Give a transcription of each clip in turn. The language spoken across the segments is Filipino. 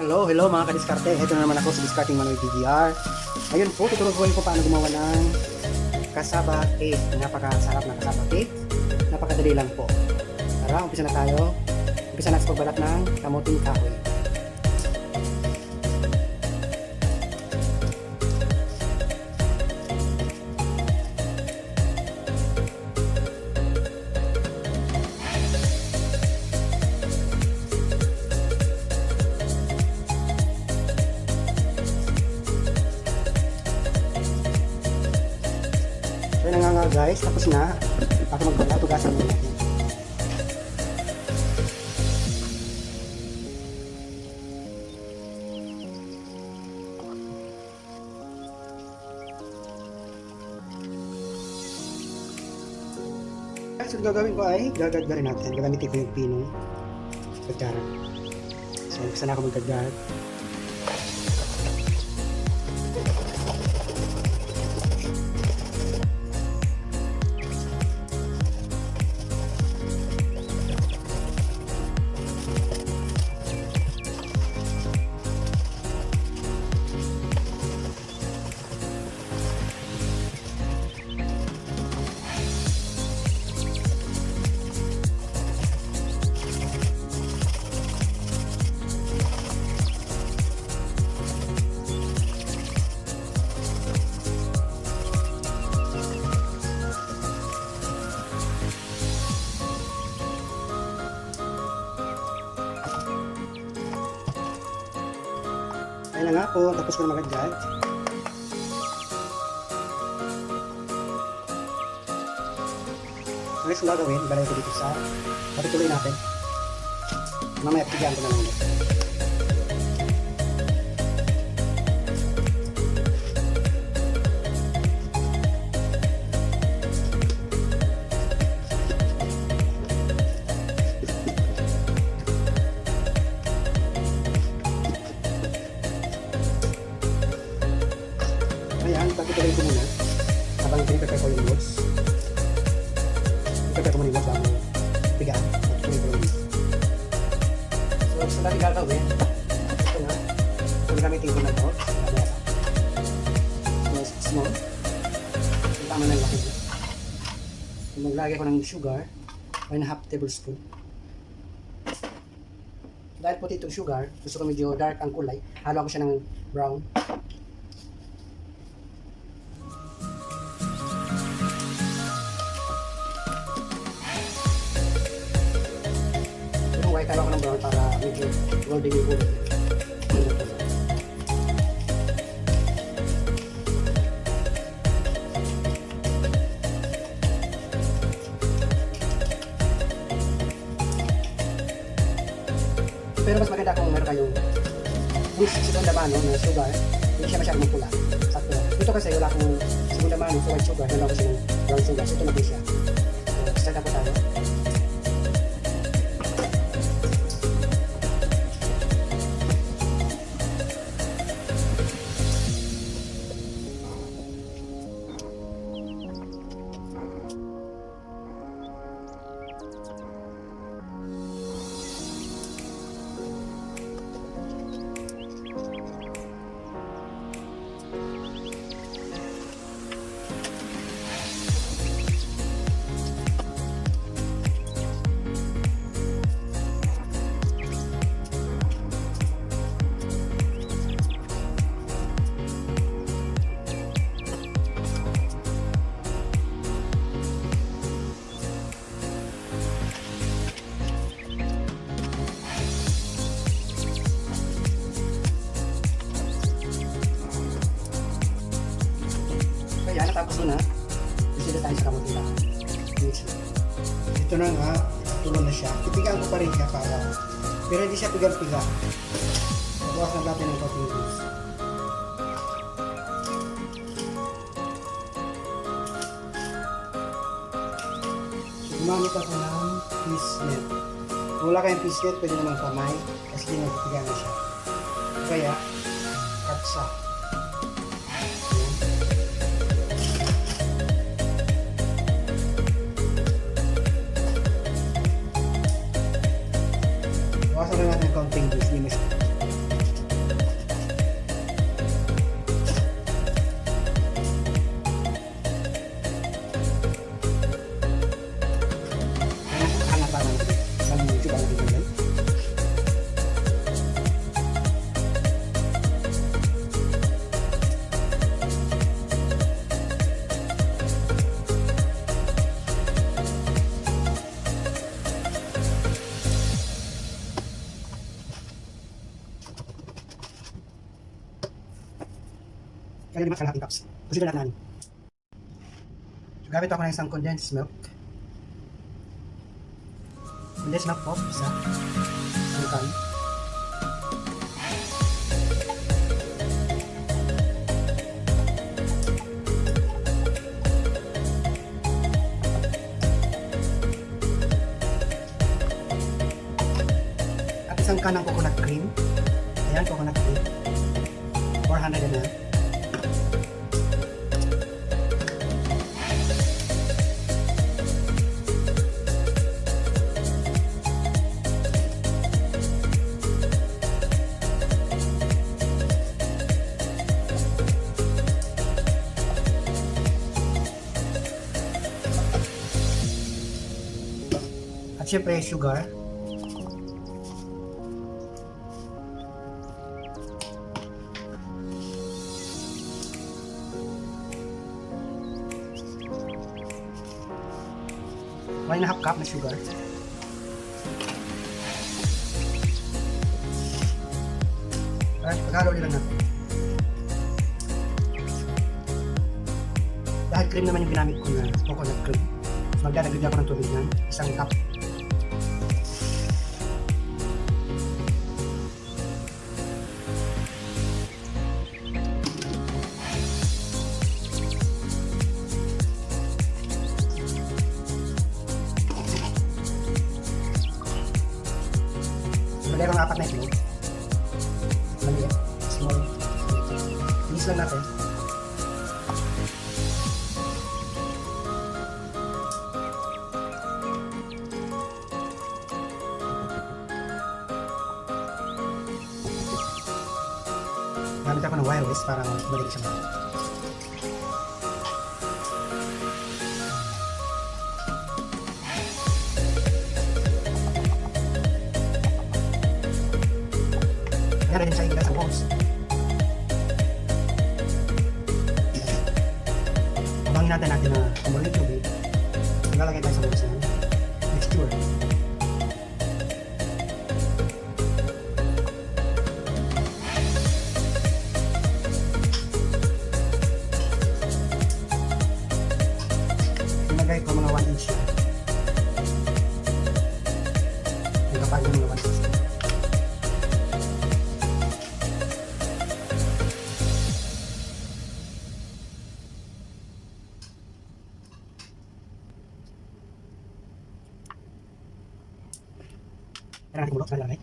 Hello mga kadiskarte. Ito na naman ako sa Discarding Manoy DVR. Ngayon po, tuturuan ko paano gumawa ng Casava cake. Napakasarap na Casava cake. Napakadali lang po. Tara, umpisa na tayo. Umpisa na sa pagbalat ng kamuting kahoy. So yun nga guys, tapos na. Ako magbalat, tugasan mo natin. So gagawin ko ay gagagdarin natin. Gagamitin ko yung pinong kutsara. So umpisa na ako magdagdag. Ayun na nga po, tapos ko na magagdag. Next kung gagawin, balay ko dito sa patutuloy natin. Mamaya pigyan ko na lang ulit. Ayan, pagkituloy ko muna habang pinipepay ko yung wood. Pinipepay ko muna yung wood bago pigaan. Pagkituloy ko lang. So, sa natin gagawin, ito na. Kung gamitin ko na ito, small. Yung tama na yung laki. Maglagay ko ng sugar, 1/2 tablespoon. Dahil puti itong sugar, gusto ko medyo dark ang kulay, halo ko siya ng brown. White talo ko ng brown para medyo golden yung kulay. Pero mas maganda kung meron kayong whisk segunda mano na sugar, hindi siya masyadong pula. Sakto. Ito kasi wala akong segunda mano sa white sugar, dalawa kasi ng brown sugar. So ito na po siya. So start na po tayo. Kaya natapos ko na. Isila tayo sa kamuting kahoy. Ito na nga, tulo na siya. Ipigaan ko pa rin siya para, pero hindi siya pigang-piga. Bawasan natin ng konting grease. Gumamit ako ng pisnet. Kung wala kayong pisnet, pwede naman kamay kasi pinagpiga na siya. Kaya, katsa. Bawasan na natin konting grease. Lagyan naman sa lahat ng cups. Consider natin namin. So, gamit ako ng isang condensed milk. Condensed milk po, isa. Isang can. At isang can ng coconut cream. Ayan, coconut cream. 400 ml. At syempre, sugar. One and a half cup na sugar. Alright, paghalo lang natin. Dahil cream naman yung ginamit ko na coconut cream. So magdadagdag ako ng tubig yan. Isang cup. Lagay ko ng 4 na itlog. Maliit. Small. Mix lang natin. Gamit ako ng wire whisk para madali siya mag- Yan rin sa ilas ang bowls. Abangin natin na kumulo yung tubig. Nalalagay tayo sa bowls na mixture. Nilagay ko mga 1 inch. Yung kapal yung mga 1 inch. Kailangan natin mulok sa lalagay.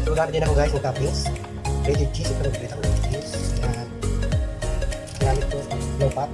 So, gamit din ako guys ng toppings. Grated cheese. Ito mag-grate ako ng cheese. Yan. Gamit ko. Low fat.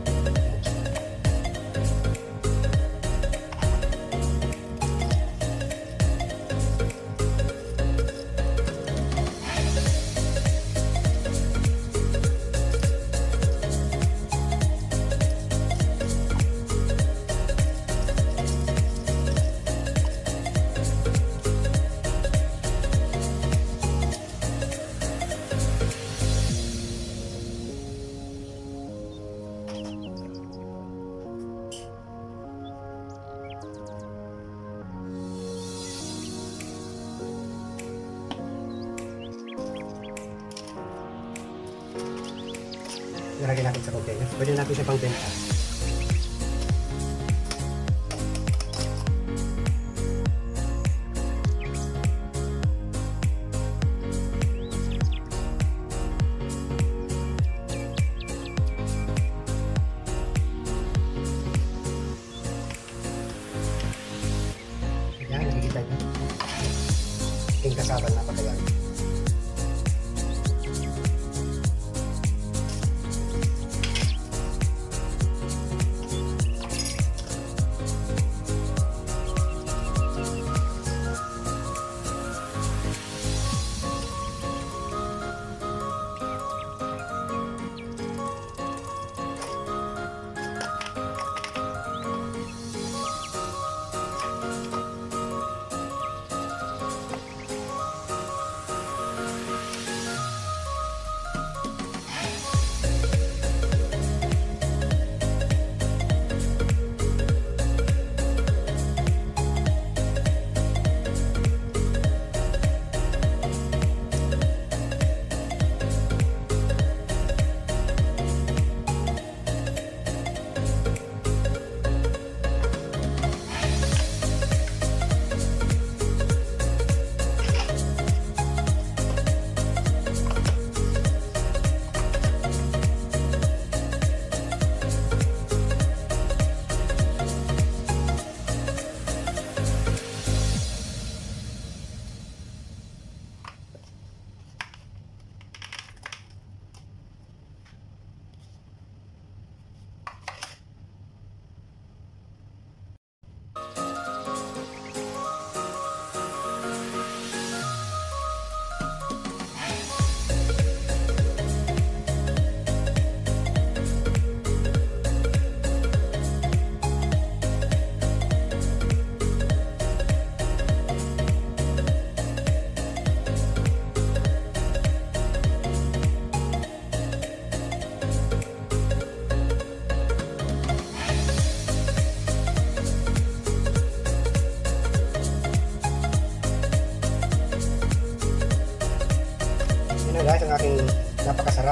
Nilagay natin sa container. Pwede natin siya pang benta. Yan, nakikita nyo. Yung kasama na patayan.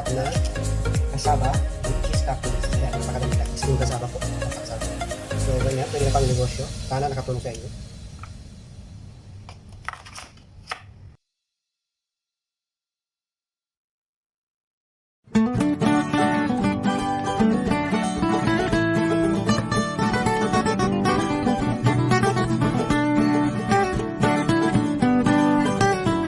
masarap na kasaba with cheese toppings. Ayan, napakadali lang. Steam kasaba po. Napakasarap. So, ganyan. Pwede na pang negosyo. Sana nakatulong sa inyo.